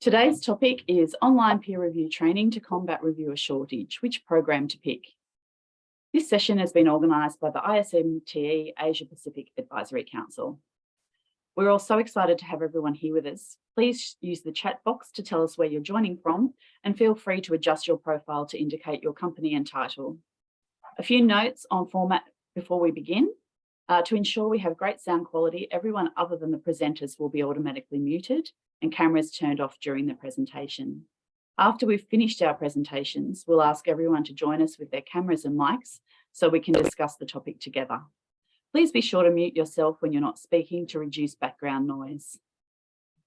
Today's topic is online peer review training to combat reviewer shortage, which program to pick. This session has been organised by the ISMTE Asia-Pacific Advisory Council. We're all so excited to have everyone here with us. Please use the chat box to tell us where you're joining from and feel free to adjust your profile to indicate your company and title. A few notes on format before we begin. To ensure we have great sound quality, everyone other than the presenters will be automatically muted and cameras turned off during the presentation. After we've finished our presentations, we'll ask everyone to join us with their cameras and mics so we can discuss the topic together. Please be sure to mute yourself when you're not speaking to reduce background noise.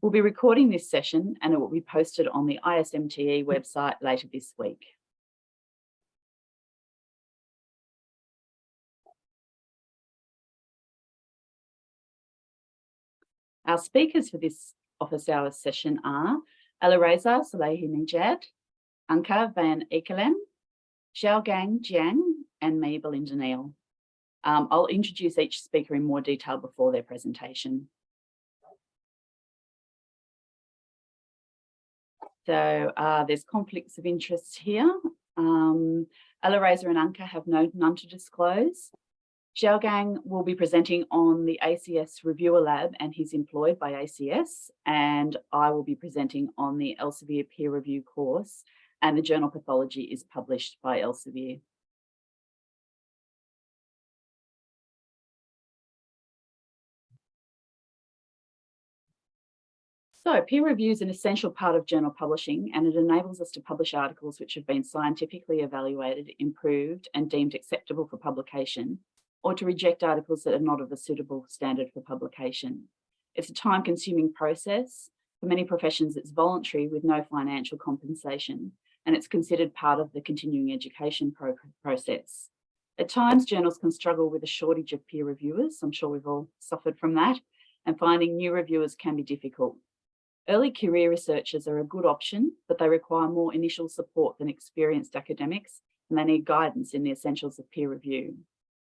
We'll be recording this session and it will be posted on the ISMTE website later this week. Our speakers for this office hours session are Alireza Salehi-Nejad, Anka van Ekelen, Xiaogang Jiang, and me, Belinda Neal. I'll introduce each speaker in more detail before their presentation. So there's conflicts of interest here. Alireza and Anka have none to disclose. Xiaogang will be presenting on the ACS Reviewer Lab and he's employed by ACS, and I will be presenting on the Elsevier peer review course, and the journal Pathology is published by Elsevier. So peer review is an essential part of journal publishing, and it enables us to publish articles which have been scientifically evaluated, improved and deemed acceptable for publication, or to reject articles that are not of a suitable standard for publication. It's a time-consuming process. For many professions, it's voluntary with no financial compensation, and it's considered part of the continuing education process. At times, journals can struggle with a shortage of peer reviewers. I'm sure we've all suffered from that, and finding new reviewers can be difficult. Early career researchers are a good option, but they require more initial support than experienced academics, and they need guidance in the essentials of peer review.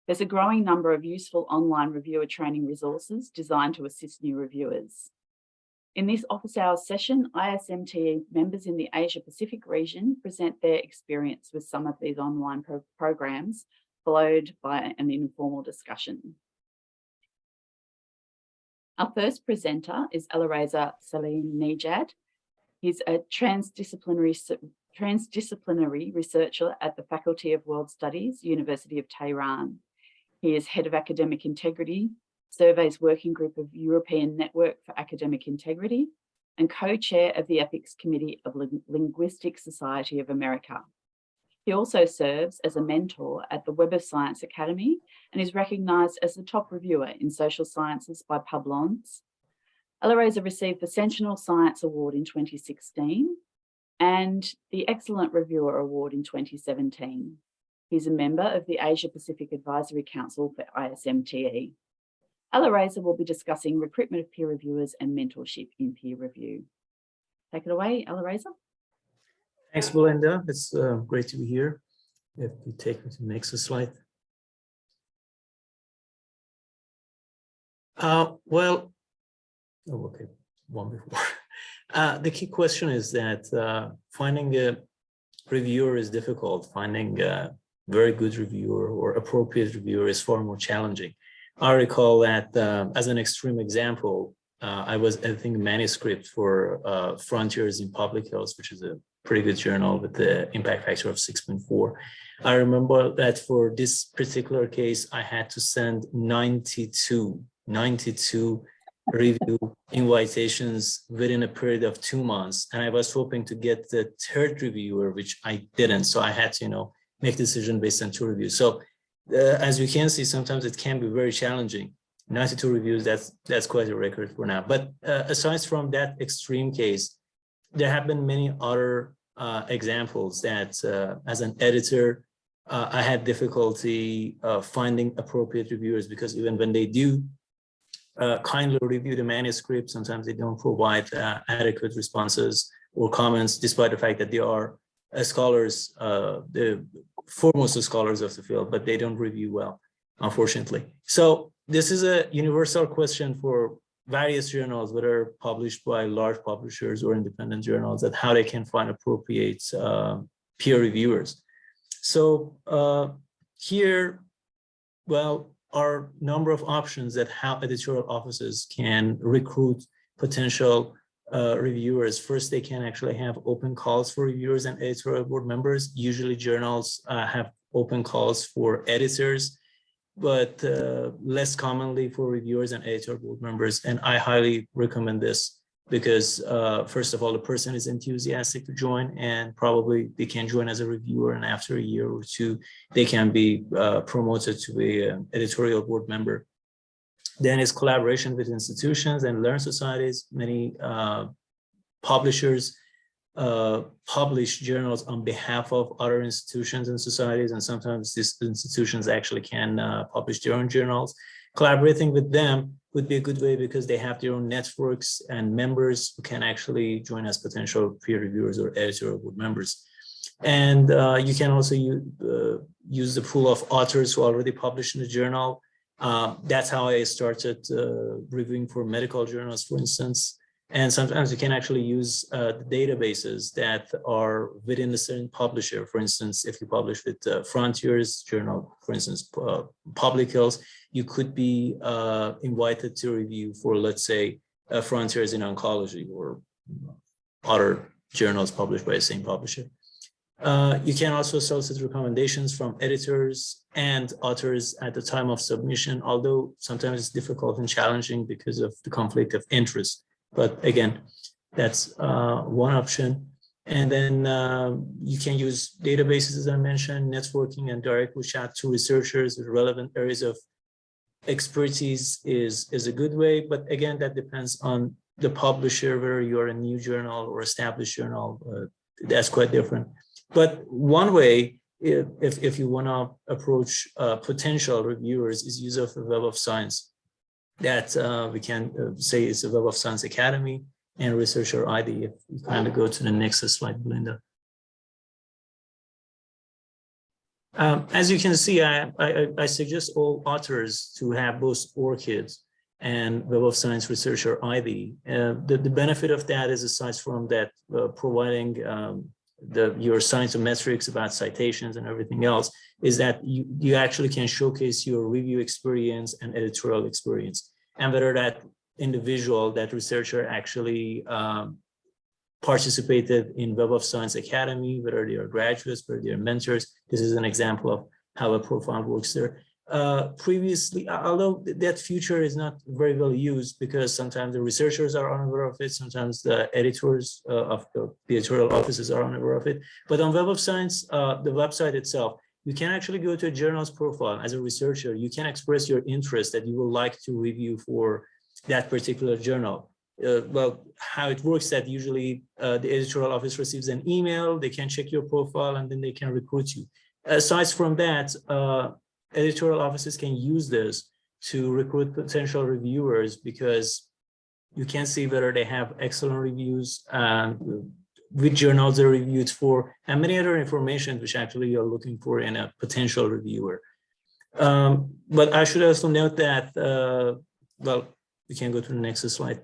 There's a growing number of useful online reviewer training resources designed to assist new reviewers. In this office hours session, ISMTE members in the Asia-Pacific region present their experience with some of these online programs, followed by an informal discussion. Our first presenter is Alireza Salehi-Nejad. He's a transdisciplinary researcher at the Faculty of World Studies, University of Tehran. He is Head of Academic Integrity, Surveys Working Group of European Network for Academic Integrity, and co-chair of the Ethics Committee of Linguistic Society of America. He also serves as a mentor at the Web of Science Academy and is recognised as the top reviewer in social sciences by Publons. Alireza received the Sentinel Science Award in 2016 and the Excellent Reviewer Award in 2017. He's a member of the Asia-Pacific Advisory Council for ISMTE. Alireza will be discussing recruitment of peer reviewers and mentorship in peer review. Take it away, Alireza. Thanks, Belinda. It's great to be here. If you take me to the next slide. One before. The key question is that finding a reviewer is difficult. Finding a very good reviewer or appropriate reviewer is far more challenging. I recall that as an extreme example, I was editing a manuscript for Frontiers in Public Health, which is a pretty good journal with the impact factor of 6.4. I remember that for this particular case, I had to send 92 review invitations within a period of 2 months. And I was hoping to get the third reviewer, which I didn't. So I had to, make a decision based on 2 reviews. So as you can see, sometimes it can be very challenging. 92 reviews, that's quite a record for now. But aside from that extreme case, there have been many other examples that as an editor, I had difficulty finding appropriate reviewers, because even when they do kindly review the manuscript, sometimes they don't provide adequate responses or comments, despite the fact that they are scholars, the foremost scholars of the field, but they don't review well, unfortunately. So this is a universal question for various journals, whether published by large publishers or independent journals, that how they can find appropriate peer reviewers. So here, well, are number of options that how editorial offices can recruit potential reviewers. First, they can actually have open calls for reviewers and editorial board members. Usually journals have open calls for editors, but less commonly for reviewers and editorial board members. And I highly recommend this because first of all, the person is enthusiastic to join, and probably they can join as a reviewer, and after a year or two, they can be promoted to an editorial board member. Then is collaboration with institutions and learned societies. Many publishers publish journals on behalf of other institutions and societies, and sometimes these institutions actually can publish their own journals. Collaborating with them would be a good way because they have their own networks and members who can actually join as potential peer reviewers or editorial board members. And you can also use the pool of authors who already published in the journal. That's how I started reviewing for medical journals, for instance. And sometimes you can actually use the databases that are within a certain publisher. For instance, if you publish with Frontiers Journal, for instance, Public Health, you could be invited to review for, let's say, Frontiers in Oncology or other journals published by the same publisher. You can also solicit recommendations from editors and authors at the time of submission, although sometimes it's difficult and challenging because of the conflict of interest. But again, that's one option. And then you can use databases, as I mentioned, networking and directly chat to researchers with relevant areas of expertise is a good way. But again, that depends on the publisher, whether you're a new journal or established journal, that's quite different. But one way, if you want to approach potential reviewers, is use of the Web of Science. That we can say is the Web of Science Academy and Researcher ID. If you kind of go to the next slide, Belinda. As you can see, I suggest all authors to have both ORCID and Web of Science Researcher ID. The benefit of that is, aside from that, providing your scientometrics about citations and everything else, is that you actually can showcase your review experience and editorial experience, and whether that individual, that researcher actually participated in Web of Science Academy, whether they are graduates, whether they are mentors. This is an example of how a profile works there. Previously, although that feature is not very well used because sometimes the researchers are unaware of it, sometimes the editors of the editorial offices are unaware of it. But on Web of Science, the website itself, you can actually go to a journal's profile. As a researcher, you can express your interest that you would like to review for that particular journal. Well, how it works that usually the editorial office receives an email, they can check your profile, and then they can recruit you. Aside from that, editorial offices can use this to recruit potential reviewers because you can see whether they have excellent reviews, which journals they're reviewed for, and many other information which actually you're looking for in a potential reviewer. But I should also note that, well, we can go to the next slide.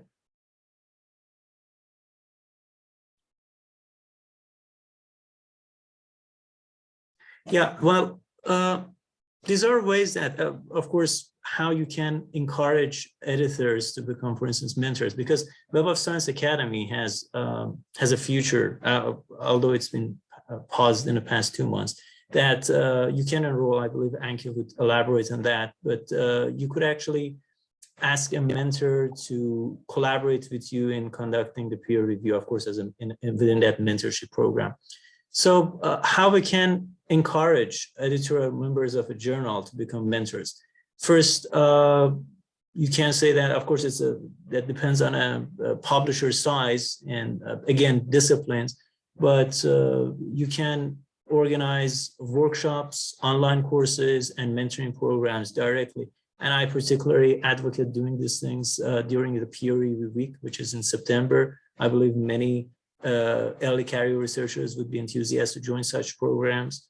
Yeah, well, these are ways that, of course, how you can encourage editors to become, for instance, mentors, because Web of Science Academy has a future, although it's been paused in the past 2 months, that you can enroll. I believe Anki would elaborate on that, but you could actually ask a mentor to collaborate with you in conducting the peer review, of course, as within that mentorship program. So how we can encourage editorial members of a journal to become mentors? First, you can say that, of course, that depends on a publisher's size and, again, disciplines, but you can organize workshops, online courses, and mentoring programs directly. And I particularly advocate doing these things during the peer review week, which is in September. I believe many early career researchers would be enthusiastic to join such programs.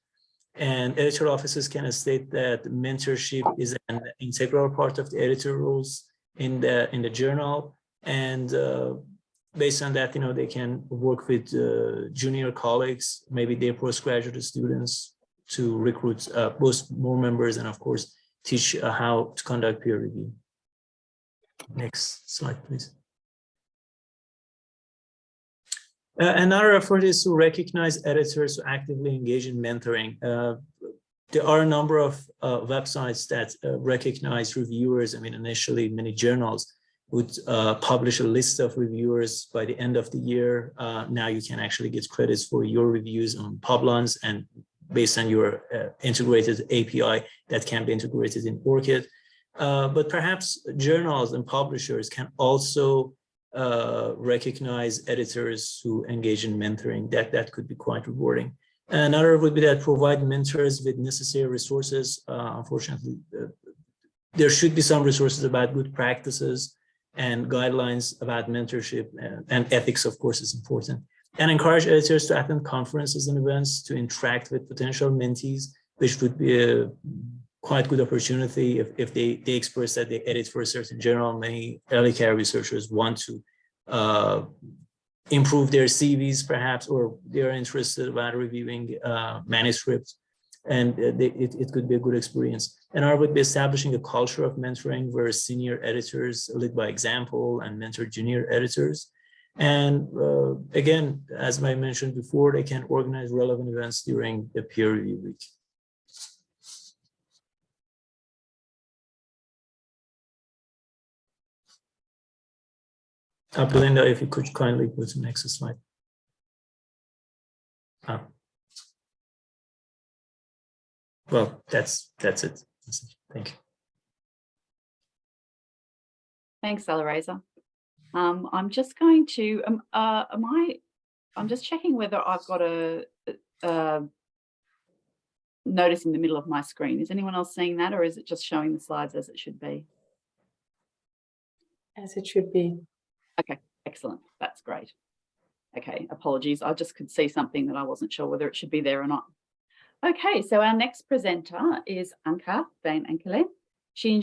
And editorial offices can state that mentorship is an integral part of the editor roles, in the journal, and based on that, they can work with junior colleagues, maybe their postgraduate students, to recruit both more members and, of course, teach how to conduct peer review. Next slide, please. Another effort is to recognize editors who actively engage in mentoring. There are a number of websites that recognize reviewers. I mean, initially, many journals would publish a list of reviewers by the end of the year. Now you can actually get credits for your reviews on Publons, and based on your integrated API that can be integrated in ORCID. But perhaps journals and publishers can also recognize editors who engage in mentoring. That could be quite rewarding. Another would be that provide mentors with necessary resources. Unfortunately, there should be some resources about good practices and guidelines about mentorship, and ethics, of course, is important. And encourage editors to attend conferences and events to interact with potential mentees, which would be a quite good opportunity if they express that they edit for a certain journal. Many early career researchers want to improve their CVs, perhaps, or they're interested about reviewing manuscripts, and it could be a good experience. And I would be establishing a culture of mentoring where senior editors lead by example and mentor junior editors. And again, as I mentioned before, they can organize relevant events during the peer review week. Belinda, if you could kindly go to the next slide. Well, that's it. Thank you. Thanks, Alireza. I'm just going to, I'm just checking whether I've got a notice in the middle of my screen. Is anyone else seeing that, or is it just showing the slides as it should be? As it should be. Okay, excellent. That's great. Okay, apologies. I just could see something that I wasn't sure whether it should be there or not. Okay, so our next presenter is Anke van Enkelen. She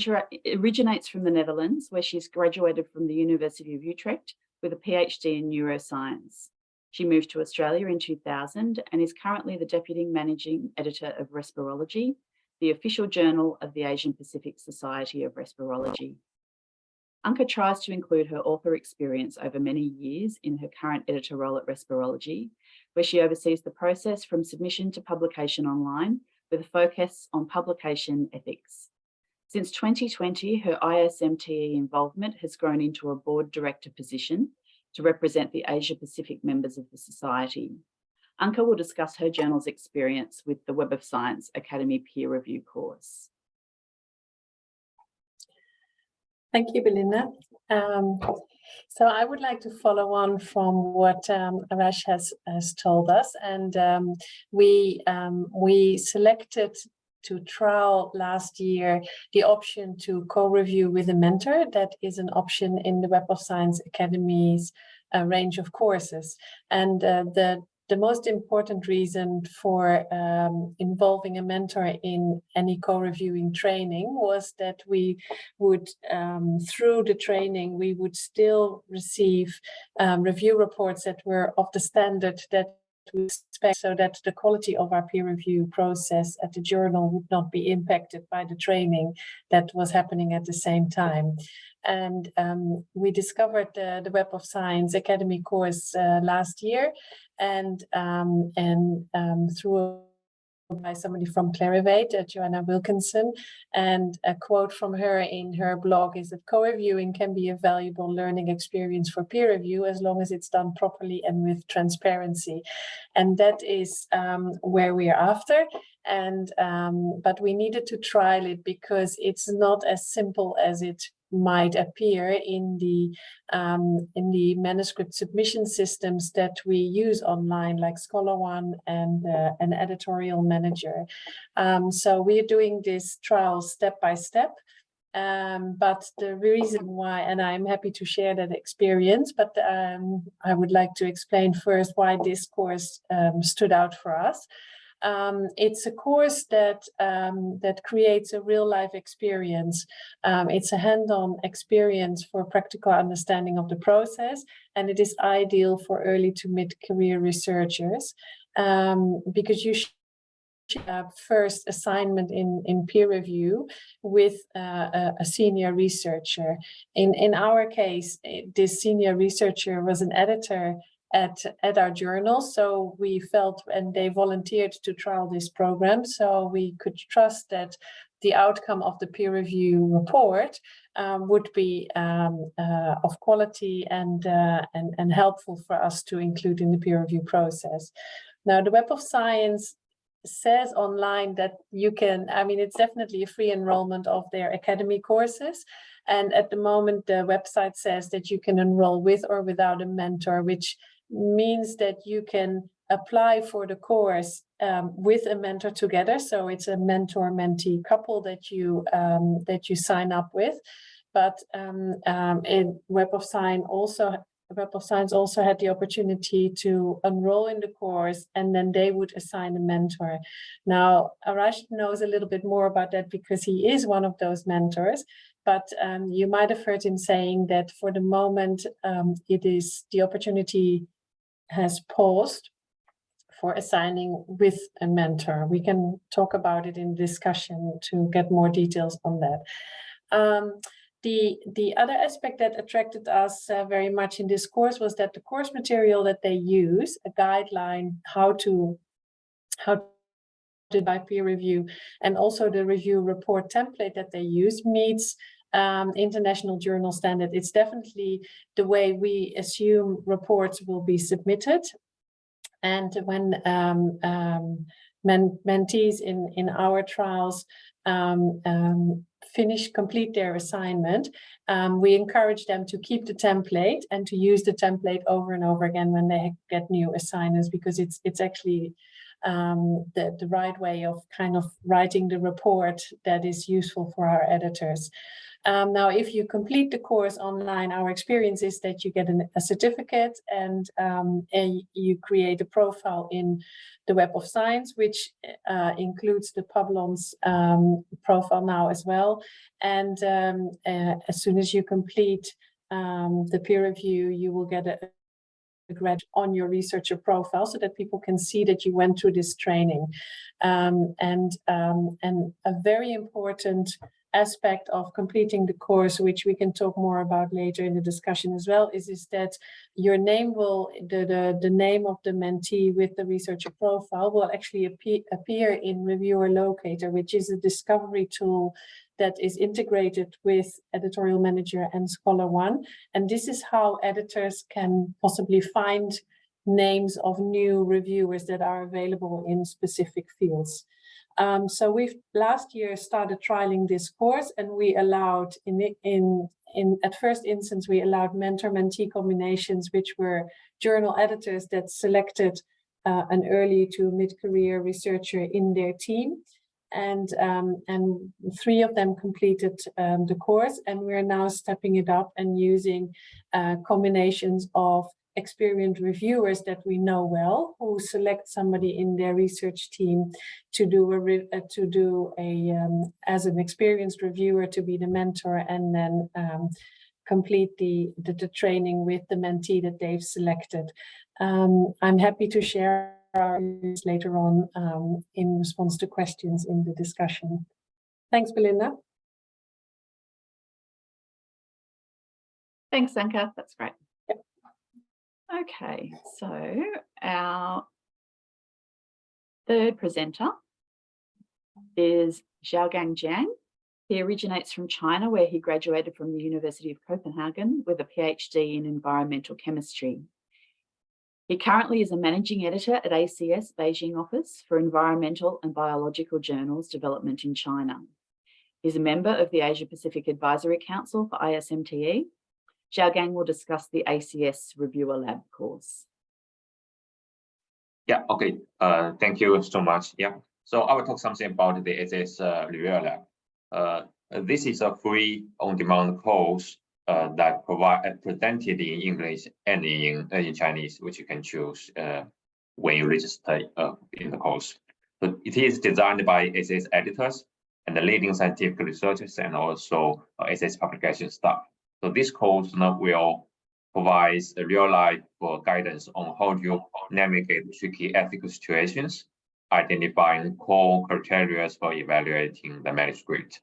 originates from the Netherlands, where she's graduated from the University of Utrecht with a PhD in neuroscience. She moved to Australia in 2000 and is currently the Deputy Managing Editor of Respirology, the official journal of the Asian-Pacific Society of Respirology. Anke tries to include her author experience over many years in her current editor role at Respirology, where she oversees the process from submission to publication online with a focus on publication ethics. Since 2020, her ISMTE involvement has grown into a board director position to represent the Asia-Pacific members of the Society. Anke will discuss her journal's experience with the Web of Science Academy peer review course. Thank you, Belinda. So I would like to follow on from what Arash has told us, and we selected to trial last year the option to co-review with a mentor. That is an option in the Web of Science Academy's range of courses, and the most important reason for involving a mentor in any co-reviewing training was that we would, through the training, we would still receive review reports that were of the standard that we expect, so that the quality of our peer review process at the journal would not be impacted by the training that was happening at the same time. And we discovered the Web of Science Academy course last year, and through by somebody from Clarivate, Joanna Wilkinson, and a quote from her in her blog is that co-reviewing can be a valuable learning experience for peer review as long as it's done properly and with transparency, and that is where we are after. And but we needed to trial it because it's not as simple as it might appear in the manuscript submission systems that we use online, like ScholarOne and an editorial manager. So we're doing this trial step by step. But the reason why, and I'm happy to share that experience, but I would like to explain first why this course stood out for us. It's a course that that creates a real-life experience. It's a hands-on experience for practical understanding of the process, and it is ideal for early to mid-career researchers because you first assignment in peer review with a senior researcher. In our case, this senior researcher was an editor at our journal, so we felt, and they volunteered to trial this program, so we could trust that the outcome of the peer review report would be of quality and helpful for us to include in the peer review process. Now, the Web of Science says online that you can, I mean, it's definitely a free enrollment of their academy courses. And at the moment, the website says that you can enroll with or without a mentor, which means that you can apply for the course with a mentor together. So it's a mentor-mentee couple that you sign up with. But in Web of Science also had the opportunity to enroll in the course, and then they would assign a mentor. Now, Arash knows a little bit more about that because he is one of those mentors, but you might have heard him saying that for the moment, the opportunity has paused for assigning with a mentor. We can talk about it in discussion to get more details on that. The other aspect that attracted us very much in this course was that the course material that they use, a guideline how to by peer review, and also the review report template that they use meets international journal standard. It's definitely the way we assume reports will be submitted. And when mentees in our trials complete their assignment, we encourage them to keep the template and to use the template over and over again when they get new assignments, because it's actually the right way of kind of writing the report that is useful for our editors. Now, if you complete the course online, our experience is that you get a certificate and you create a profile in the Web of Science, which includes the Publons profile now as well. And as soon as you complete the peer review, you will get a grade on your researcher profile so that people can see that you went through this training. And a very important aspect of completing the course, which we can talk more about later in the discussion as well, is that your name will, the name of the mentee with the researcher profile will actually appear in Reviewer Locator, which is a discovery tool that is integrated with Editorial Manager and Scholar One. And this is how editors can possibly find names of new reviewers that are available in specific fields. So we've last year started trialing this course, and we allowed at first instance, we allowed mentor-mentee combinations, which were journal editors that selected an early to mid-career researcher in their team. And 3 of them completed the course, and we're now stepping it up and using combinations of experienced reviewers that we know well, who select somebody in their research team to do as an experienced reviewer to be the mentor, and then complete the training with the mentee that they've selected. I'm happy to share our views later on in response to questions in the discussion. Thanks, Belinda. Thanks, Anka. That's great. Yep. Okay, so our third presenter is Xiaogang Jiang. He originates from China, where he graduated from the University of Copenhagen with a PhD in environmental chemistry. He currently is a managing editor at ACS Beijing office for environmental and biological journals development in China. He's a member of the Asia-Pacific Advisory Council for ISMTE. Xiaogang will discuss the ACS Reviewer Lab course. Yeah, okay. Thank you so much. Yeah, so I will talk something about the ACS Reviewer Lab. This is a free on-demand course that presented in English and in Chinese, which you can choose when you register in the course. So it is designed by SAS editors and the leading scientific researchers and also SAS publication staff. So this course will provide real-life guidance on how to navigate tricky ethical situations, identifying core criteria for evaluating the manuscript,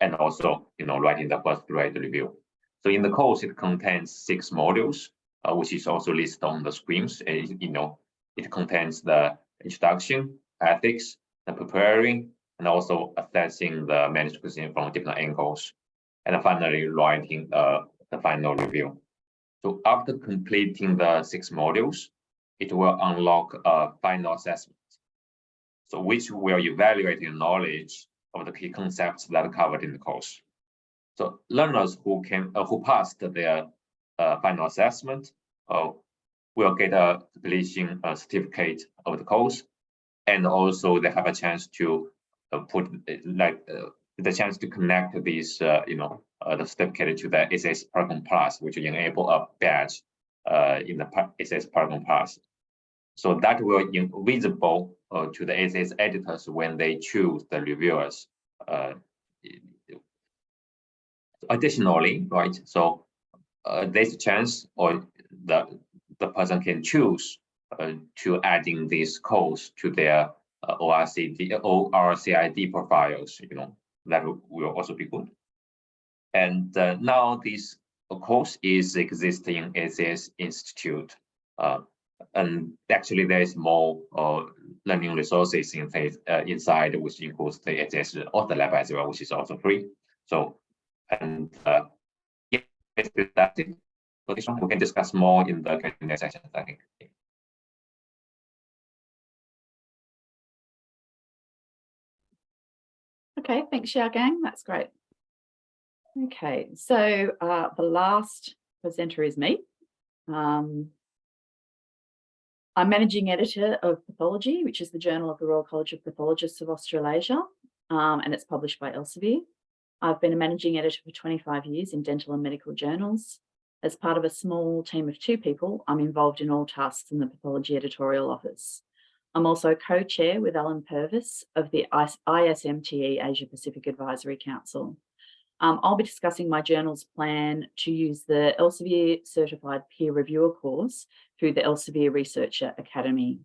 and also writing the first grade review. So in the course, it contains 6 modules, which is also listed on the screens. It contains the introduction, ethics, the preparing, and also assessing the manuscripts from different angles, and finally writing the final review. So after completing the 6 modules, it will unlock a final assessment, so which will evaluate your knowledge of the key concepts that are covered in the course. So learners who passed their final assessment will get a publishing certificate of the course, and also they have a chance to the chance to connect these the certificate to the SAS Program Plus, which will enable a badge in the SAS Program Plus. So that will be visible to the SAS editors when they choose the reviewers. Additionally, right, so there's a chance or the person can choose to adding this course to their ORCID profiles, that will also be good. And now this course is existing in SAS Institute. And actually there is more learning resources inside, which includes the SAS Author Lab as well, which is also free. So, and yeah, basically that's it. So this one we can discuss more in the Q&A session, I think. Okay, thanks, Xiaogang. That's great. Okay, so the last presenter is me. I'm managing editor of Pathology, which is the journal of the Royal College of Pathologists of Australasia, and it's published by Elsevier. I've been a managing editor for 25 years in dental and medical journals. As part of a small team of 2 people, I'm involved in all tasks in the Pathology editorial office. I'm also co-chair with Alan Purvis of the ISMTE Asia-Pacific Advisory Council. I'll be discussing my journal's plan to use the Elsevier Certified Peer Reviewer course through the Elsevier Researcher Academy.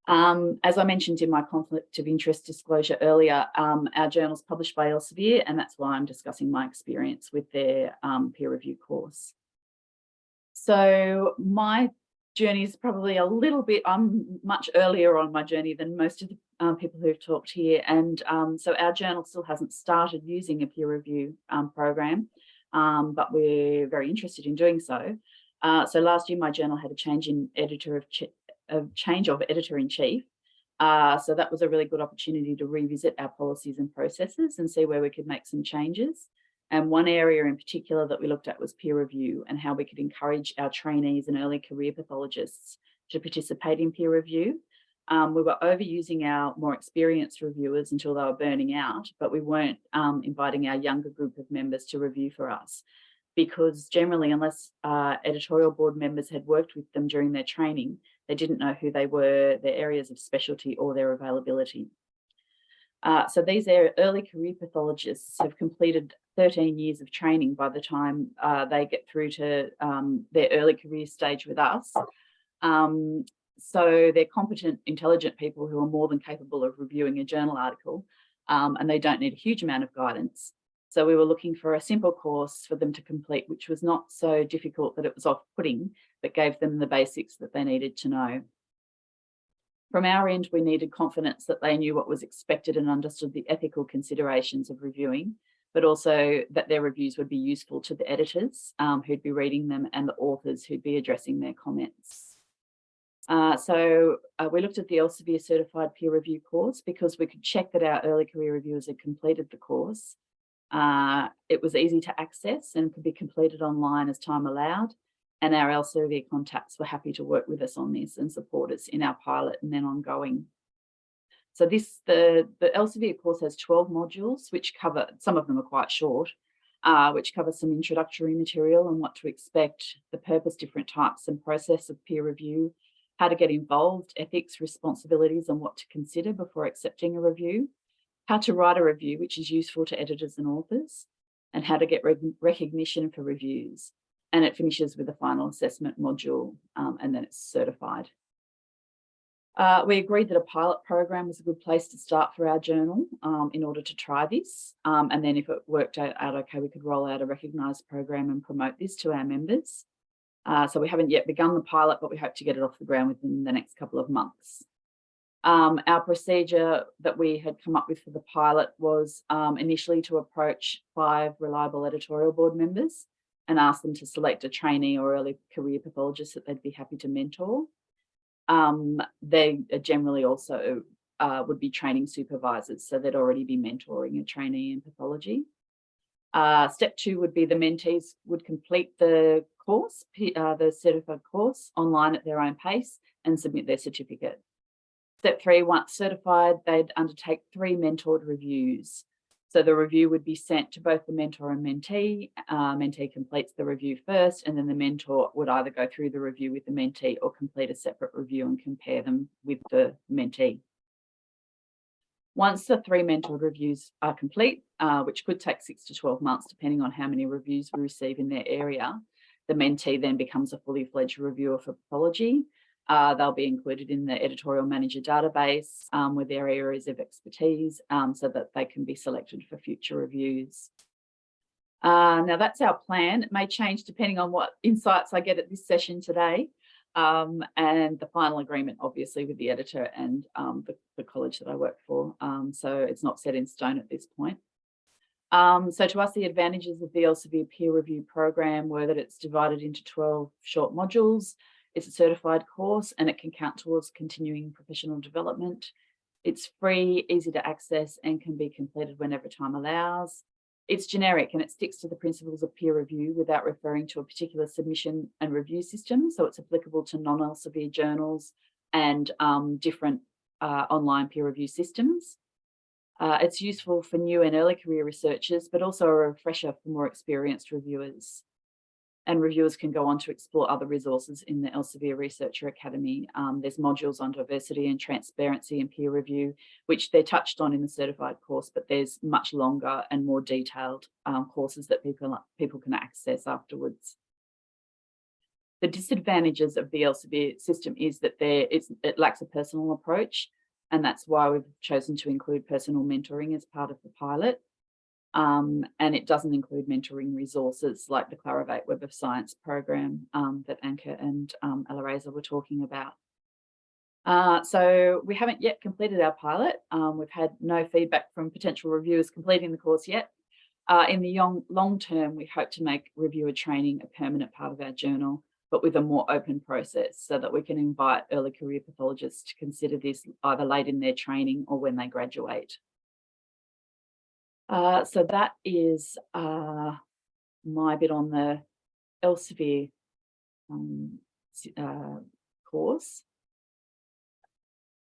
As I mentioned in my conflict of interest disclosure earlier, our journal's published by Elsevier, and that's why I'm discussing my experience with their peer review course. So my journey is probably a little bit, I'm much earlier on my journey than most of the people who've talked here. And so our journal still hasn't started using a peer review program, but we're very interested in doing so. So last year, my journal had a change in change of editor-in-chief. So that was a really good opportunity to revisit our policies and processes and see where we could make some changes. And one area in particular that we looked at was peer review and how we could encourage our trainees and early career pathologists to participate in peer review. We were overusing our more experienced reviewers until they were burning out, but we weren't inviting our younger group of members to review for us, because generally, unless editorial board members had worked with them during their training, they didn't know who they were, their areas of specialty or their availability. So these early career pathologists have completed 13 years of training by the time they get through to their early career stage with us. So they're competent, intelligent people who are more than capable of reviewing a journal article, and they don't need a huge amount of guidance. So we were looking for a simple course for them to complete, which was not so difficult that it was off-putting, but gave them the basics that they needed to know. From our end, we needed confidence that they knew what was expected and understood the ethical considerations of reviewing, but also that their reviews would be useful to the editors who'd be reading them and the authors who'd be addressing their comments. So we looked at the Elsevier Certified Peer Review course because we could check that our early career reviewers had completed the course. It was easy to access and could be completed online as time allowed. And our Elsevier contacts were happy to work with us on this and support us in our pilot and then ongoing. So the Elsevier course has 12 modules, which cover, some of them are quite short, which cover some introductory material on what to expect, the purpose, different types and process of peer review, how to get involved, ethics, responsibilities, and what to consider before accepting a review, how to write a review, which is useful to editors and authors, and how to get recognition for reviews. And it finishes with a final assessment module, and then it's certified. We agreed that a pilot program was a good place to start for our journal in order to try this. And then if it worked out okay, we could roll out a recognised program and promote this to our members. So we haven't yet begun the pilot, but we hope to get it off the ground within the next couple of months. Our procedure that we had come up with for the pilot was initially to approach 5 reliable editorial board members and ask them to select a trainee or early career pathologist that they'd be happy to mentor. They generally also would be training supervisors, so they'd already be mentoring a trainee in pathology. Step 2 would be the mentees would complete the course, the certified course, online at their own pace and submit their certificate. Step 3, once certified, they'd undertake 3 mentored reviews. So the review would be sent to both the mentor and mentee. Mentee completes the review first, and then the mentor would either go through the review with the mentee or complete a separate review and compare them with the mentee. Once the 3 mentored reviews are complete, which could take 6 to 12 months, depending on how many reviews we receive in their area, the mentee then becomes a fully fledged reviewer for pathology. They'll be included in the editorial manager database with their areas of expertise so that they can be selected for future reviews. Now that's our plan. It may change depending on what insights I get at this session today and the final agreement, obviously, with the editor and the college that I work for. So it's not set in stone at this point. So to us, the advantages of the Elsevier peer review program were that it's divided into 12 short modules. It's a certified course and it can count towards continuing professional development. It's free, easy to access, and can be completed whenever time allows. It's generic and it sticks to the principles of peer review without referring to a particular submission and review system. So it's applicable to non-Elsevier journals and different online peer review systems. It's useful for new and early career researchers, but also a refresher for more experienced reviewers. And reviewers can go on to explore other resources in the Elsevier Researcher Academy. There's modules on diversity and transparency and peer review, which they're touched on in the certified course, but there's much longer and more detailed courses that people can access afterwards. The disadvantages of the Elsevier system is that it lacks a personal approach, and that's why we've chosen to include personal mentoring as part of the pilot. And it doesn't include mentoring resources like the Clarivate Web of Science program that Anka and Alareza were talking about. So we haven't yet completed our pilot. We've had no feedback from potential reviewers completing the course yet. In the long term, we hope to make reviewer training a permanent part of our journal, but with a more open process so that we can invite early career pathologists to consider this either late in their training or when they graduate. So that is my bit on the Elsevier course.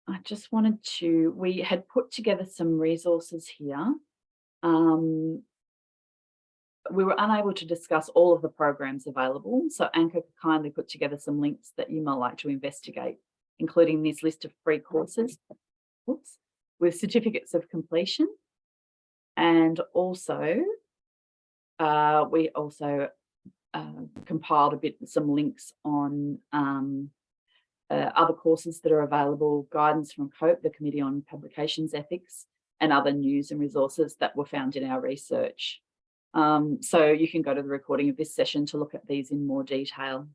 I just wanted to, we had put together some resources here. We were unable to discuss all of the programs available, so Anka kindly put together some links that you might like to investigate, including this list of free courses with certificates of completion. And also, we also compiled some links on other courses that are available, guidance from COPE, the Committee on Publications Ethics, and other news and resources that were found in our research. So you can go to the recording of this session to look at these in more detail.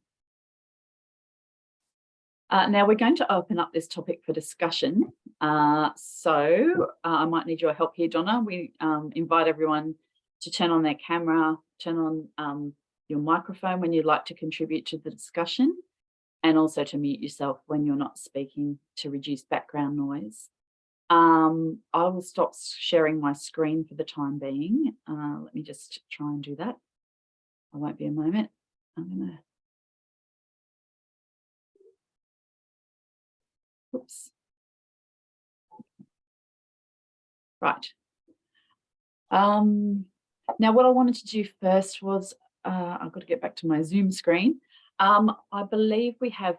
Now we're going to open up this topic for discussion. So I might need your help here, Donna. We invite everyone to turn on their camera, turn on your microphone when you'd like to contribute to the discussion, and also to mute yourself when you're not speaking to reduce background noise. I will stop sharing my screen for the time being. Let me just try and do that. I won't be a moment. I'm gonna. Oops. Right. Now what I wanted to do first was, I've got to get back to my Zoom screen. I believe we have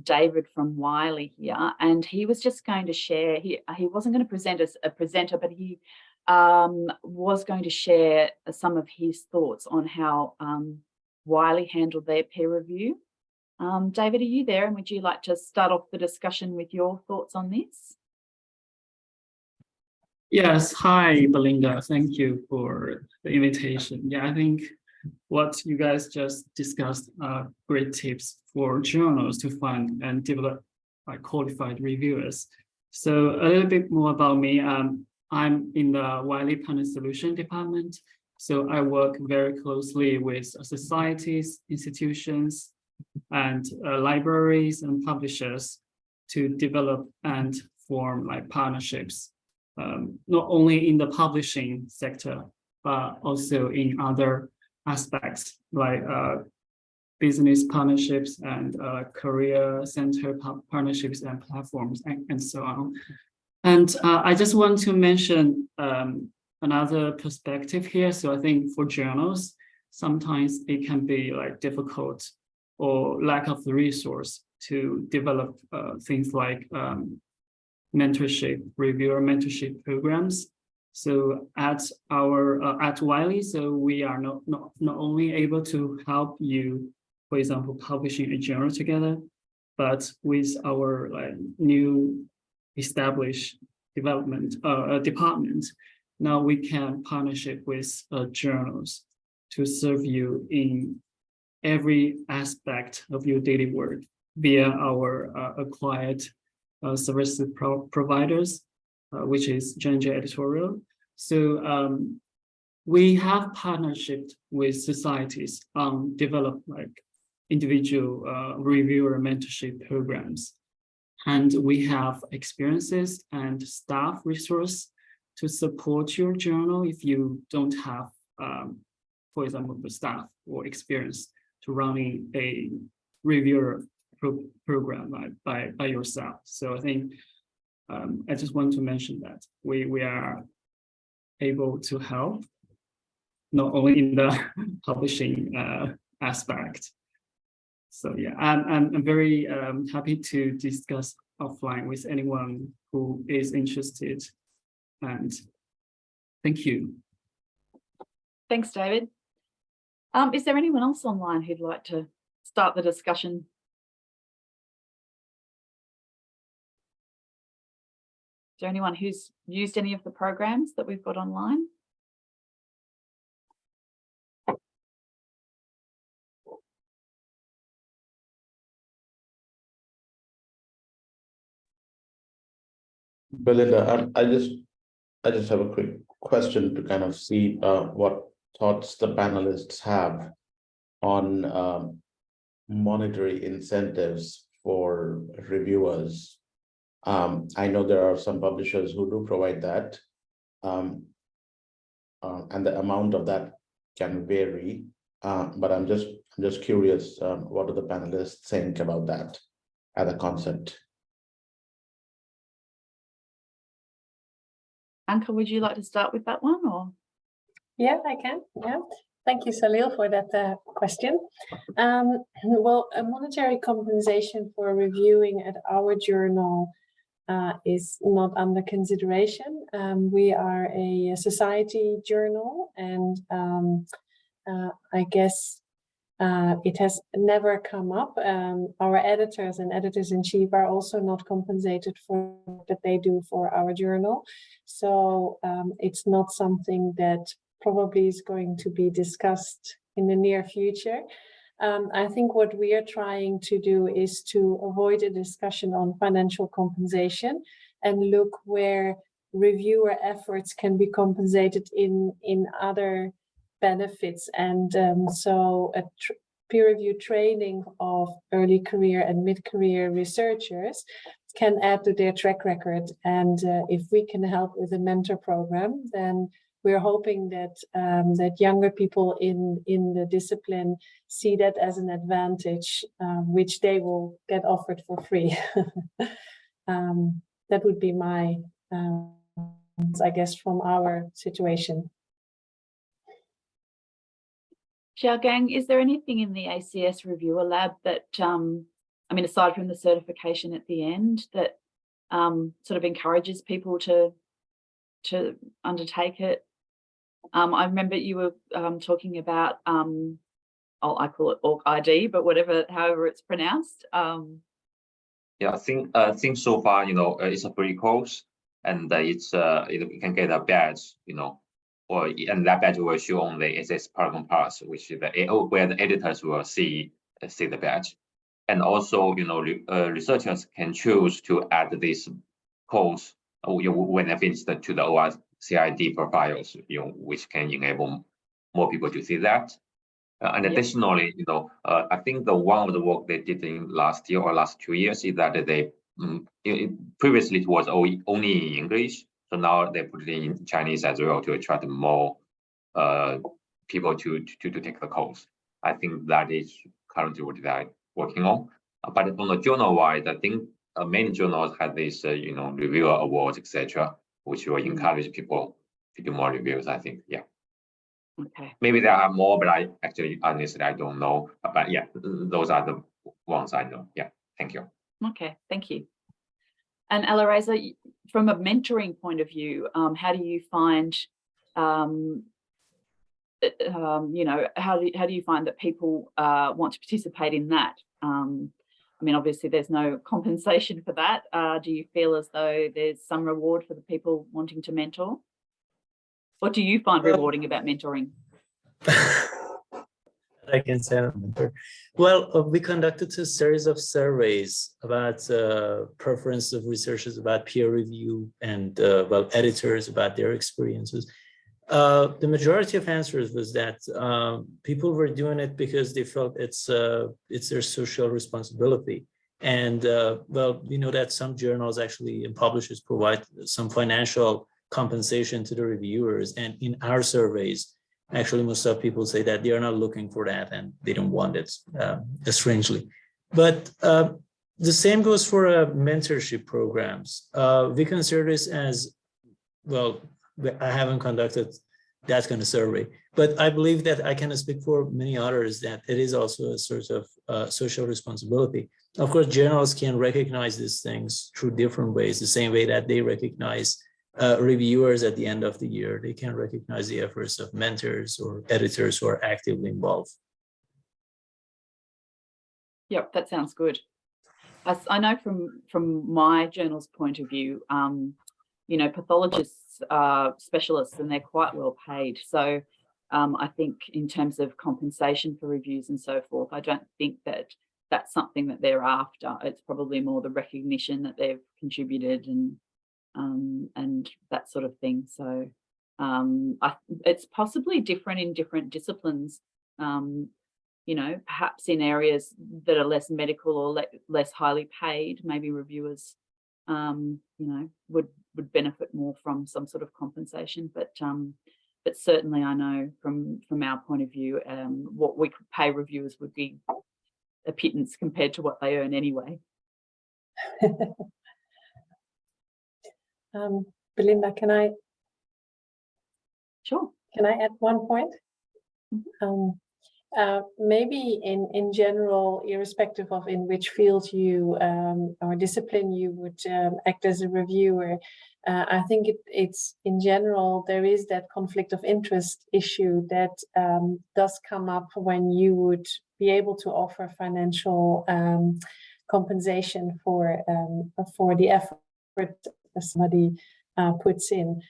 David from Wiley here, and he was just going to share. He wasn't going to present as a presenter, but he was going to share some of his thoughts on how Wiley handled their peer review. David, are you there? And would you like to start off the discussion with your thoughts on this? Yes, hi, Belinda. Thank you for the invitation. Yeah, I think what you guys just discussed are great tips for journals to find and develop qualified reviewers. So a little bit more about me. I'm in the Wiley Partner Solution Department. So I work very closely with societies, institutions, and libraries and publishers to develop and form partnerships, not only in the publishing sector, but also in other aspects like business partnerships and career center partnerships and platforms and so on. And I just want to mention another perspective here. So I think for journals, sometimes it can be difficult or lack of the resource to develop things like mentorship, reviewer mentorship programs. So at Wiley, so we are not only able to help you, for example, publishing a journal together, but with our new established development department, now we can partnership with journals to serve you in every aspect of your daily work via our acquired service providers, which is J&J Editorial. So we have partnership with societies on develop individual reviewer mentorship programs. And we have experiences and staff resource to support your journal if you don't have, for example, the staff or experience to running a reviewer program by yourself. So I think I just want to mention that we are able to help not only in the publishing aspect. So yeah, I'm very happy to discuss offline with anyone who is interested. And thank you. Thanks, David. Is there anyone else online who'd like to start the discussion? Is there anyone who's used any of the programs that we've got online? Belinda, I just have a quick question to kind of see what thoughts the panelists have on monetary incentives for reviewers. I know there are some publishers who do provide that, and the amount of that can vary. But I'm just curious, what do the panelists think about that as a concept? Anka, would you like to start with that one, or? Yeah, I can. Yeah, thank you, Salil, for that question. Well, a monetary compensation for reviewing at our journal is not under consideration. We are a society journal, and I guess it has never come up. Our editors and editors-in-chief are also not compensated for what that they do for our journal. So it's not something that probably is going to be discussed in the near future. I think what we are trying to do is to avoid a discussion on financial compensation and look where reviewer efforts can be compensated in other benefits. And so a peer review training of early career and mid-career researchers can add to their track record. And if we can help with a mentor program, then we're hoping that that younger people in the discipline see that as an advantage, which they will get offered for free. That would be my, I guess, from our situation. Xiaogang, is there anything in the ACS Reviewer Lab that, I mean, aside from the certification at the end, that sort of encourages people to undertake it? I remember you were talking about, I call it Org ID, but however it's pronounced. Yeah, I think so far, it's a free course, and you can get a badge, and that badge will show on the SS program parts, which is where the editors will see the badge. And also, researchers can choose to add this course when they finish to the ORCID profiles, which can enable more people to see that. And additionally, I think one of the work they did in last year or last 2 years is that they previously it was only in English, so now they put it in Chinese as well to attract more people to take the course. I think that is currently what they're working on. But on the journal-wise, I think many journals have this, reviewer awards, etc., which will encourage people to do more reviews. I think, yeah. Okay. Maybe there are more, but honestly I don't know. But yeah, those are the ones I know. Yeah, thank you. Okay, thank you. And Alareza, from a mentoring point of view, how do you find, how do you find that people want to participate in that? I mean, obviously there's no compensation for that. Do you feel as though there's some reward for the people wanting to mentor? What do you find rewarding about mentoring? I can say I'm a mentor. Well, we conducted a series of surveys about preference of researchers, about peer review, and editors about their experiences. The majority of answers was that people were doing it because they felt it's their social responsibility. And we know that some journals actually and publishers provide some financial compensation to the reviewers. And in our surveys, actually, most of people say that they are not looking for that and they don't want it, strangely. But the same goes for mentorship programs. We consider this as, well, I haven't conducted that kind of survey, but I believe that I can speak for many others that it is also a sort of social responsibility. Of course, journals can recognize these things through different ways, the same way that they recognize reviewers at the end of the year. They can recognize the efforts of mentors or editors who are actively involved. Yep, that sounds good. I know from my journal's point of view, pathologists are specialists and they're quite well paid. So I think in terms of compensation for reviews and so forth, I don't think that that's something that they're after. It's probably more the recognition that they've contributed and that sort of thing. So it's possibly different in different disciplines. Perhaps in areas that are less medical or less highly paid, maybe reviewers, would benefit more from some sort of compensation. But certainly I know from our point of view, what we could pay reviewers would be a pittance compared to what they earn anyway. Belinda, can I? Sure. Can I add one point? Maybe in general, irrespective of in which field you or discipline you would act as a reviewer, I think it's in general, there is that conflict of interest issue that does come up when you would be able to offer financial compensation for the effort that somebody puts in.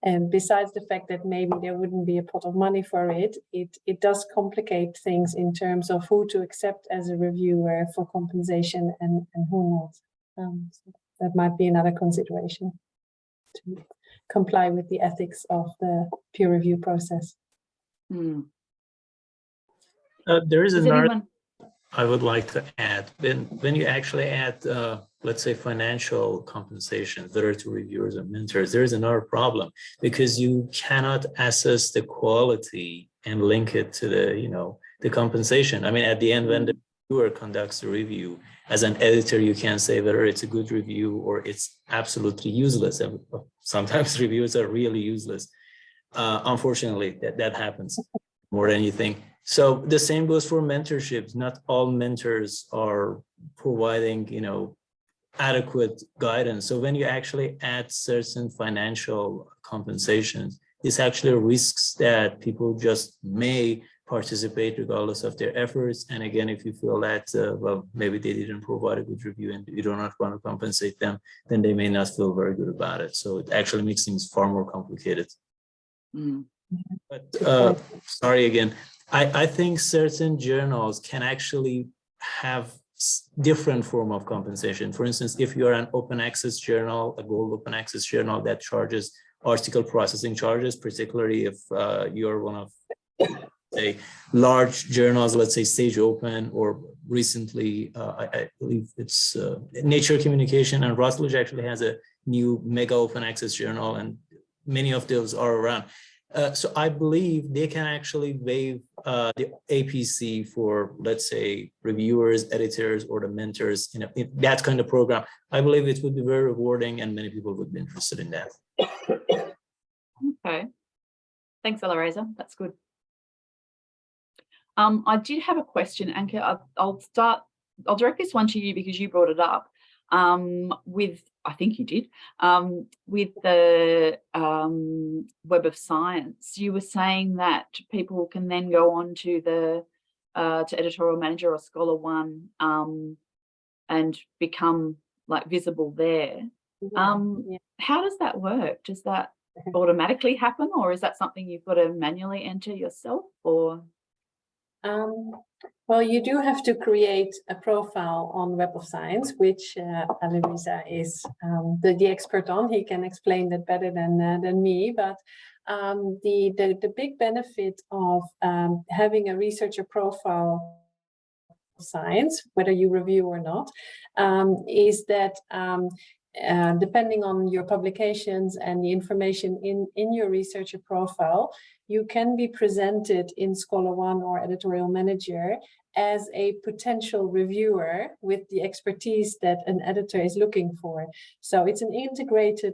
And besides the fact that maybe there wouldn't be a pot of money for it, it does complicate things in terms of who to accept as a reviewer for compensation and who not. So that might be another consideration to comply with the ethics of the peer review process. There is another I would like to add. When you actually add, let's say, financial compensation, whether to reviewers or mentors, there is another problem because you cannot assess the quality and link it to the compensation. I mean, at the end, when the reviewer conducts a review, as an editor, you can say whether it's a good review or it's absolutely useless. And sometimes reviews are really useless. Unfortunately, that happens more than anything. So the same goes for mentorships. Not all mentors are providing, adequate guidance. So when you actually add certain financial compensations, this actually risks that people just may participate regardless of their efforts. And again, if you feel that, well, maybe they didn't provide a good review and you do not want to compensate them, then they may not feel very good about it. So it actually makes things far more complicated. Mm. But sorry again, I think certain journals can actually have different form of compensation. For instance, if you're an open access journal, a gold open access journal that charges article processing charges, particularly if you're one of, say, large journals, let's say Sage Open, or recently, I believe it's Nature Communication, and Routledge actually has a new mega open access journal, and many of those are around. So I believe they can actually waive the APC for, let's say, reviewers, editors, or the mentors in that kind of program. I believe it would be very rewarding and many people would be interested in that. Okay. Thanks, Alareza. That's good. I did have a question, Anke. I'll direct this one to you because you brought it up. I think you did, with the Web of Science. You were saying that people can then go on to the to Editorial Manager or Scholar One and become like visible there. Yeah. How does that work? Does that automatically happen, or is that something you've got to manually enter yourself? Or well, you do have to create a profile on Web of Science, which Alareza is the expert on. He can explain that better than me. But the big benefit of having a researcher profile of science, whether you review or not, is that depending on your publications and the information in your researcher profile, you can be presented in Scholar One or Editorial Manager as a potential reviewer with the expertise that an editor is looking for. So it's an integrated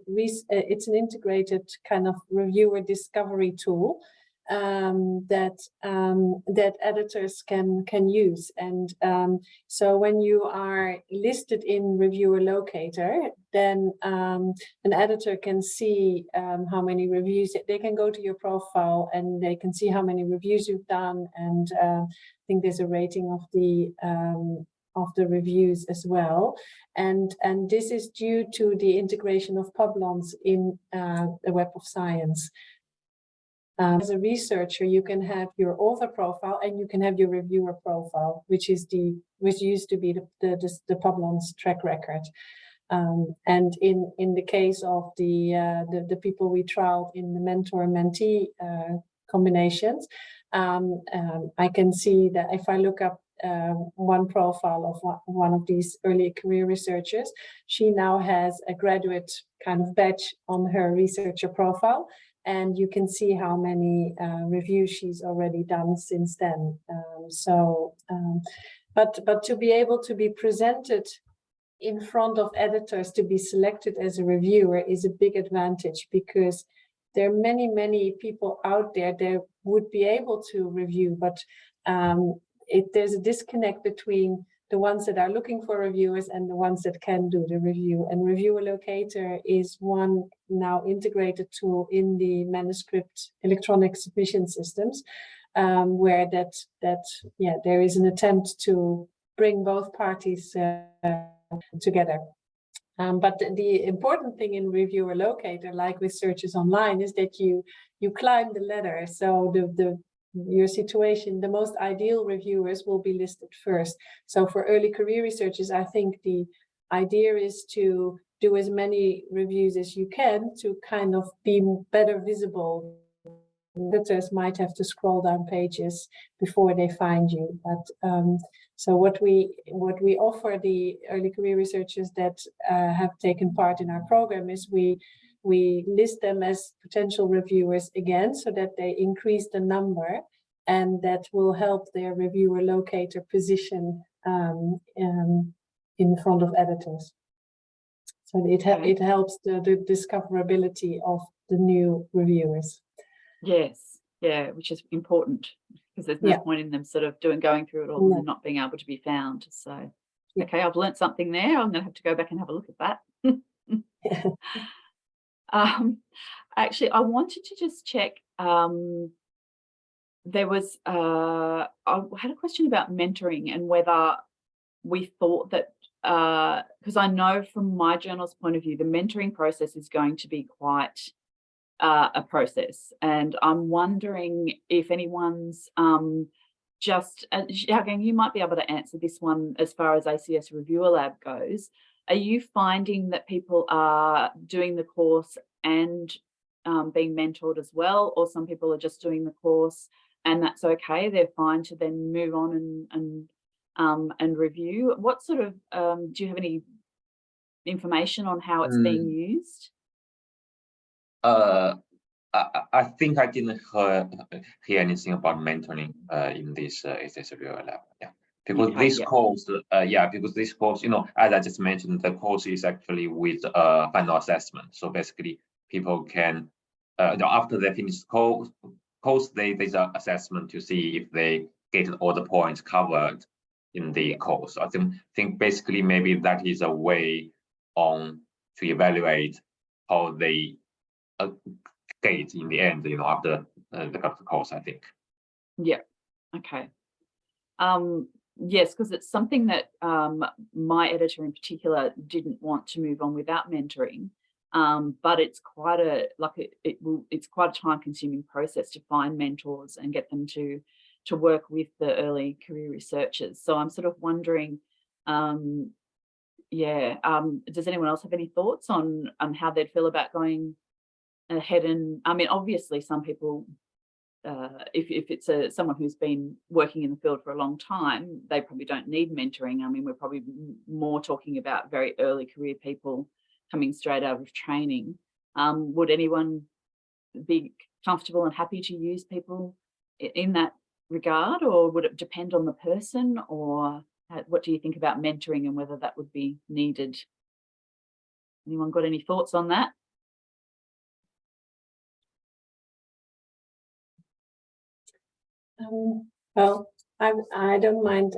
kind of reviewer discovery tool that editors can use. And so when you are listed in Reviewer Locator, then an editor can see how many reviews. They can go to your profile and they can see how many reviews you've done, and I think there's a rating of the reviews as well. And this is due to the integration of Publons in the Web of Science. As a researcher, you can have your author profile and you can have your reviewer profile, which used to be the Publons track record. And in the case of the people we trialed in the mentor-mentee combinations, I can see that if I look up one profile of one of these early career researchers, she now has a graduate kind of badge on her researcher profile. And you can see how many reviews she's already done since then. But to be able to be presented in front of editors to be selected as a reviewer is a big advantage, because there are many people out there that would be able to review, but there's a disconnect between the ones that are looking for reviewers and the ones that can do the review. And Reviewer Locator is one now integrated tool in the manuscript electronic submission systems, where there is an attempt to bring both parties together. But the important thing in Reviewer Locator, like with searches online, is that you climb the ladder. So your situation, the most ideal reviewers will be listed first. So for early career researchers, I think the idea is to do as many reviews as you can to kind of be better visible. Editors might have to scroll down pages before they find you. But so what we offer the early career researchers that have taken part in our program is we list them as potential reviewers again, so that they increase the number, and that will help their Reviewer Locator position in front of editors. So it helps the discoverability of the new reviewers. Yes, yeah, which is important because there's no Yeah. point in them sort of going through it all and then not being able to be found. So, Yeah. okay, I've learnt something there. I'm going to have to go back and have a look at that. Actually, I wanted to just check. There was I had a question about mentoring and whether we thought that because I know from my journal's point of view, the mentoring process is going to be quite a process, and I'm wondering if anyone's just Xiaogang, you might be able to answer this one as far as ACS Reviewer Lab goes. Are you finding that people are doing the course and being mentored as well, or some people are just doing the course and that's okay? They're fine to then move on and review. What sort of do you have any information on how it's being used? I think I didn't hear anything about mentoring in this ACS Reviewer Lab. Yeah. Because Okay, this course, because this course, as I just mentioned, the course is actually with final assessment. So basically, people can, after they finish the course, there's an assessment to see if they get all the points covered in the course. I think basically maybe that is a way to evaluate how they get in the end, after the course, I think. Yeah. Okay. Yes, because it's something that my editor in particular didn't want to move on without mentoring. But it's quite it's quite a time-consuming process to find mentors and get them to work with the early career researchers. So I'm sort of wondering, does anyone else have any thoughts on how they'd feel about going ahead? And I mean, obviously, some people, if it's someone who's been working in the field for a long time, they probably don't need mentoring. I mean, we're probably more talking about very early career people coming straight out of training. Would anyone be comfortable and happy to use people in that regard, or would it depend on the person? Or what do you think about mentoring and whether that would be needed? Anyone got any thoughts on that? Well, I don't mind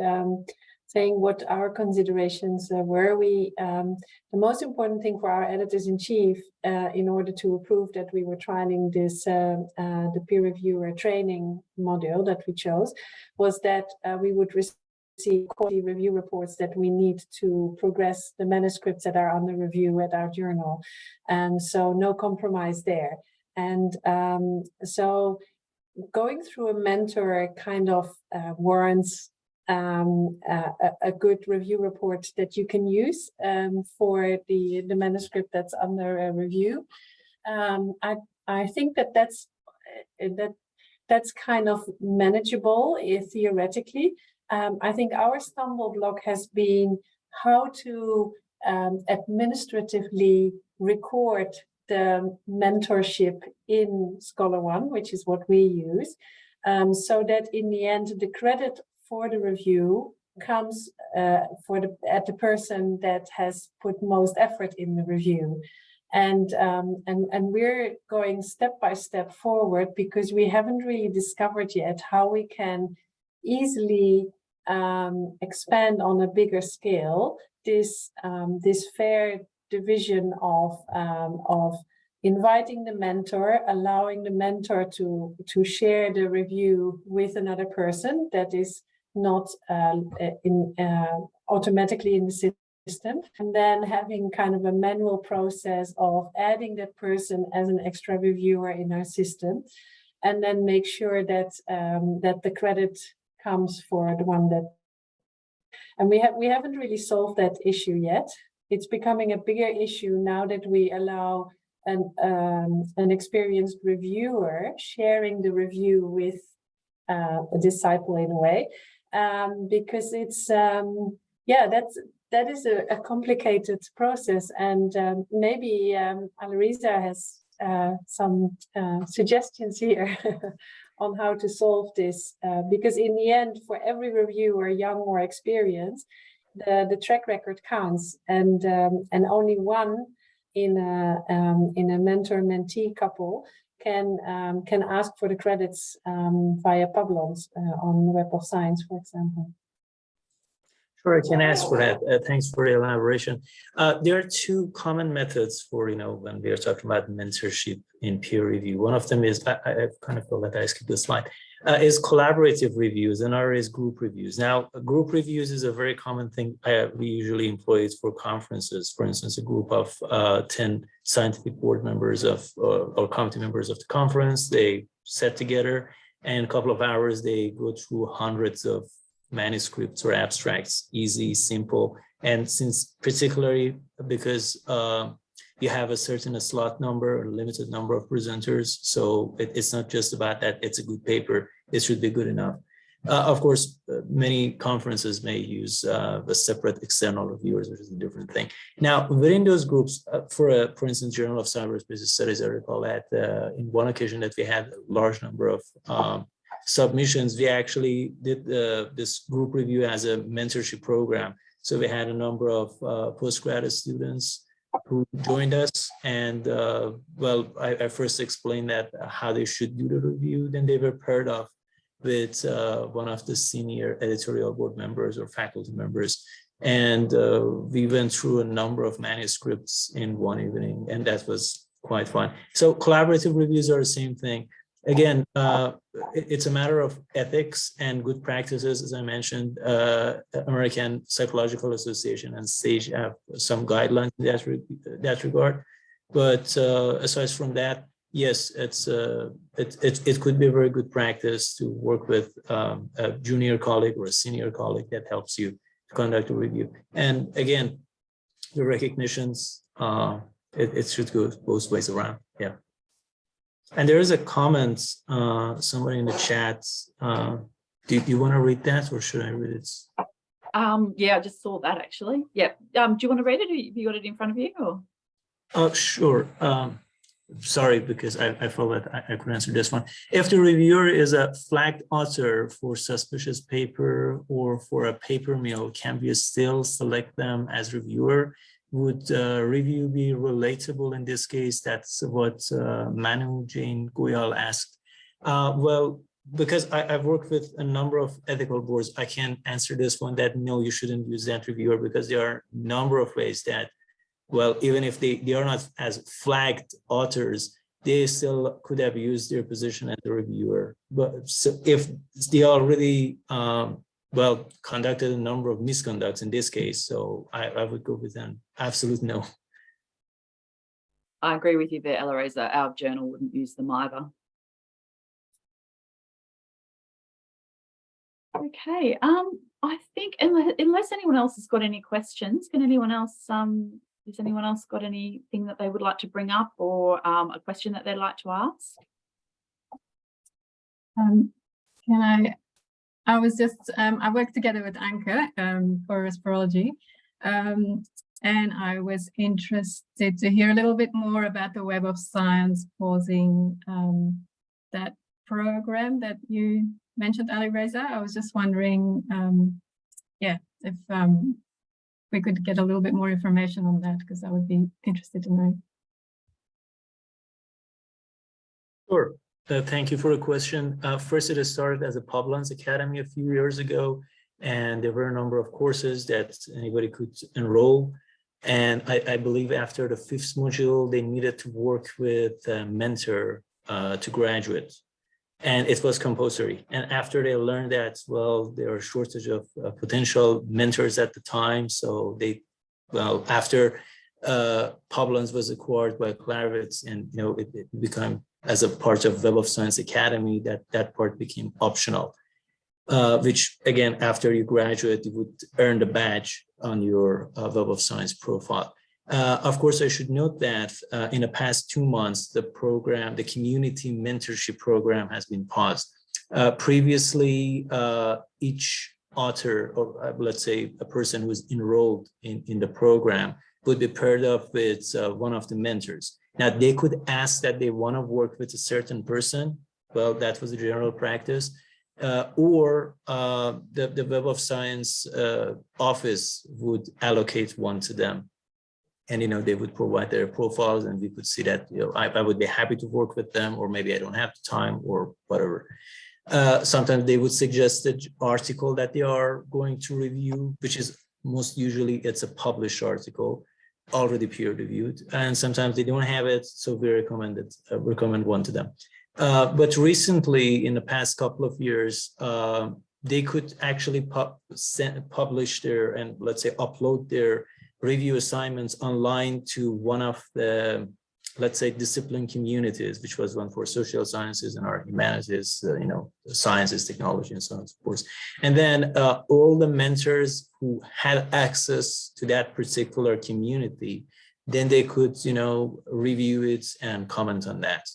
saying what our considerations were. The most important thing for our editors-in-chief, in order to approve that we were trialing this the peer reviewer training module that we chose, was that we would receive quality review reports that we need to progress the manuscripts that are under review at our journal, and so no compromise there. And so going through a mentor kind of warrants a good review report that you can use for the manuscript that's under review. I think that's kind of manageable theoretically. I think our stumble block has been how to administratively record the mentorship in ScholarOne, which is what we use, so that in the end the credit for the review comes at the person that has put most effort in the review. And we're going step by step forward because we haven't really discovered yet how we can easily expand on a bigger scale this fair division of inviting the mentor, allowing the mentor to share the review with another person that is not automatically in the system, and then having kind of a manual process of adding that person as an extra reviewer in our system, and then make sure that that the credit comes for the one that. And we haven't really solved that issue yet. It's becoming a bigger issue now that we allow an experienced reviewer sharing the review with a disciple in a way, because it's that is a complicated process, and maybe Alariza has some suggestions here on how to solve this, because in the end, for every reviewer, young or experienced, the track record counts, and only one in a mentor-mentee couple can ask for the credits via Publons on Web of Science, for example? Sure, I can ask for that. Thanks for the elaboration. There are two common methods for, when we are talking about mentorship in peer review. One of them is, I kind of feel that I skipped the slide, is collaborative reviews, and another is group reviews. Now, group reviews is a very common thing we usually employ it for conferences. For instance, a group of 10 scientific board members or committee members of the conference, they sit together, and in a couple of hours, they go through hundreds of manuscripts or abstracts, easy, simple. And since particularly because you have a certain slot number, a limited number of presenters, so it's not just about that it's a good paper, it should be good enough. Of course, many conferences may use a separate external reviewers, which is a different thing. Now, within those groups, for instance, Journal of Cyberspace Studies, I recall that in one occasion that we had a large number of submissions, we actually did this group review as a mentorship program. So we had a number of postgraduate students who joined us, and I first explained that how they should do the review. Then they were paired off with one of the senior editorial board members or faculty members, and we went through a number of manuscripts in one evening, and that was quite fun. So collaborative reviews are the same thing. Again, it's a matter of ethics and good practices. As I mentioned, American Psychological Association and SAGE have some guidelines in that regard. But aside from that, yes, it could be a very good practice to work with a junior colleague or a senior colleague that helps you to conduct a review. And again, the recognitions, it should go both ways around. Yeah. And there is a comment, somebody in the chat. Do you want to read that, or should I read it? Yeah, I just saw that actually. Yeah. Do you want to read it? Have you got it in front of you? Or? Oh, sure. Sorry, because I thought that I could answer this one. If the reviewer is a flagged author for suspicious paper or for a paper mill, can we still select them as reviewer? Would review be relatable in this case? That's what Manu Jane Goyal asked. Well, because I've worked with a number of ethical boards, I can answer this one that no, you shouldn't use that reviewer, because there are a number of ways that, well, even if they are not as flagged authors, they still could have used their position as a reviewer. But so if they already conducted a number of misconducts in this case, so I would go with an absolute no. I agree with you there, Eloisa. Our journal wouldn't use them either. Okay, I think unless anyone else has got any questions, can anyone else, has anyone else got anything that they would like to bring up, or a question that they'd like to ask? I was just, I worked together with Anke for respirology, and I was interested to hear a little bit more about the Web of Science pausing that program that you mentioned, Alireza. I was just wondering, if we could get a little bit more information on that, because I would be interested to know. Sure. Thank you for the question. First, it started as a Publons Academy a few years ago, and there were a number of courses that anybody could enroll. And I believe after the 5th module, they needed to work with a mentor to graduate, and it was compulsory. And after they learned that, well, there was a shortage of potential mentors at the time, so after Publons was acquired by Clarivate, and it became as a part of Web of Science Academy, that part became optional, which again, after you graduate, you would earn the badge on your Web of Science profile. Of course, I should note that in the past 2 months, the community mentorship program has been paused. Previously, each author, or let's say a person who is enrolled in the program, would be paired up with one of the mentors. Now, they could ask that they want to work with a certain person. Well, that was the general practice. Or the Web of Science office would allocate one to them. and they would provide their profiles, and we could see that I would be happy to work with them, or maybe I don't have the time or whatever. Sometimes they would suggest an article that they are going to review, which is most usually it's a published article, already peer reviewed, and sometimes they don't have it, so we recommend one to them. But recently, in the past couple of years, they could actually publish their, and let's say upload their review assignments online to one of the, let's say, discipline communities, which was one for social sciences and our humanities, sciences, technology, and so on and so forth. And then all the mentors who had access to that particular community, then they could, review it and comment on that.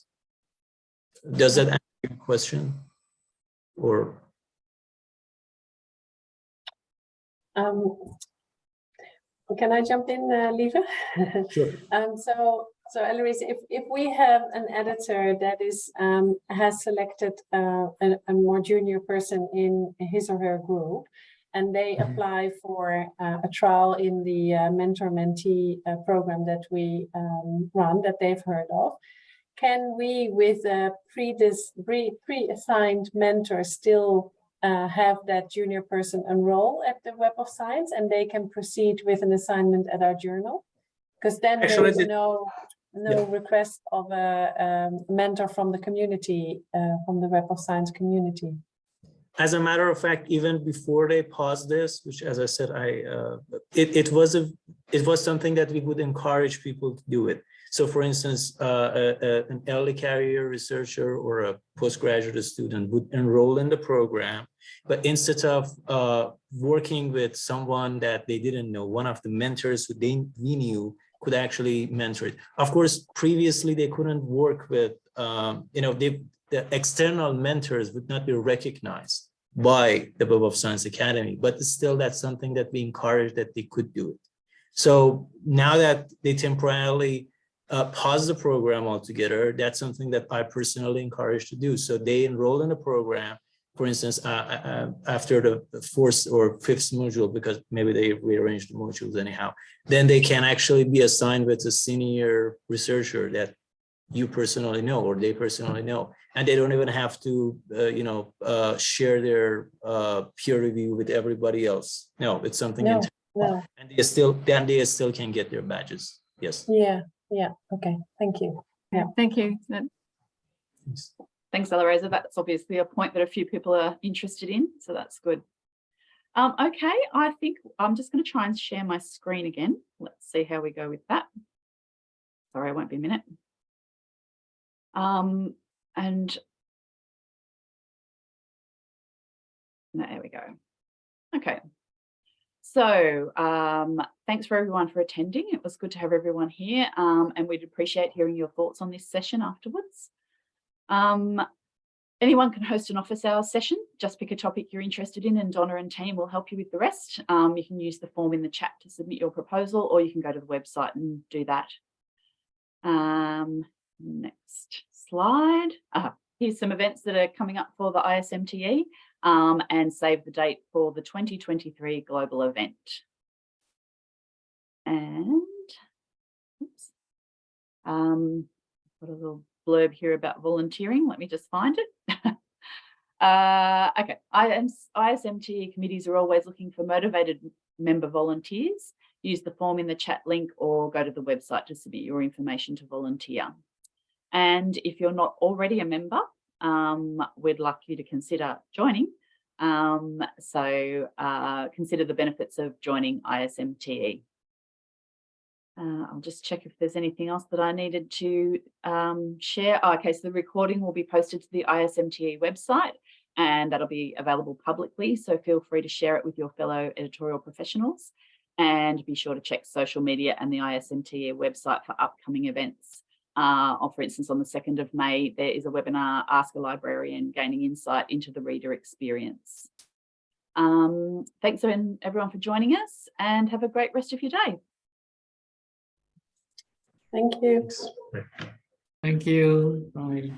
Does that answer your question? Or? Can I jump in, Lieve? Sure. So Eloise, if we have an editor that is has selected a more junior person in his or her group, and they apply for a trial in the mentor-mentee program that we run, that they've heard of, can we, with a pre-assigned mentor, still have that junior person enroll at the Web of Science, and they can proceed with an assignment at our journal? Because then Actually, there is no request of a mentor from the community, from the Web of Science community. As a matter of fact, even before they paused this, which, as I said, it was something that we would encourage people to do it. So, for instance, an early career researcher or a postgraduate student would enroll in the program, but instead of working with someone that they didn't know, one of the mentors who we knew could actually mentor it. Of course, previously they couldn't work with, the external mentors would not be recognized by the Web of Science Academy, but still that's something that we encourage that they could do it. So now that they temporarily pause the program altogether, that's something that I personally encourage to do. So they enroll in the program, for instance, after the 4th or 5th module, because maybe they rearranged the modules anyhow, then they can actually be assigned with a senior researcher that you personally know, or they personally know, and they don't even have to, share their peer review with everybody else. No, it's something internal, and they still can get their badges. Yes. Yeah. Okay. Thank you. Yeah. Thank you. Thanks, Alarosa. That's obviously a point that a few people are interested in, so that's good. Okay, I think I'm just going to try and share my screen again. Let's see how we go with that. Sorry, it won't be a minute. And there we go. Okay. So thanks for everyone for attending. It was good to have everyone here, and we'd appreciate hearing your thoughts on this session afterwards. Anyone can host an office hours session. Just pick a topic you're interested in, and Donna and team will help you with the rest. You can use the form in the chat to submit your proposal, or you can go to the website and do that. Next slide. Here's some events that are coming up for the ISMTE, and save the date for the 2023 global event. And oops, got a little blurb here about volunteering. Let me just find it. Okay, ISMTE committees are always looking for motivated member volunteers. Use the form in the chat link or go to the website to submit your information to volunteer. And if you're not already a member, we'd like you to consider joining. Consider the benefits of joining ISMTE. I'll just check if there's anything else that I needed to share. Okay, so the recording will be posted to the ISMTE website, and that'll be available publicly. So feel free to share it with your fellow editorial professionals, and be sure to check social media and the ISMTE website for upcoming events. For instance, on the 2nd of May, there is a webinar, Ask a Librarian, Gaining Insight into the Reader Experience. Thanks everyone for joining us, and have a great rest of your day. Thank you. Thank you. Bye.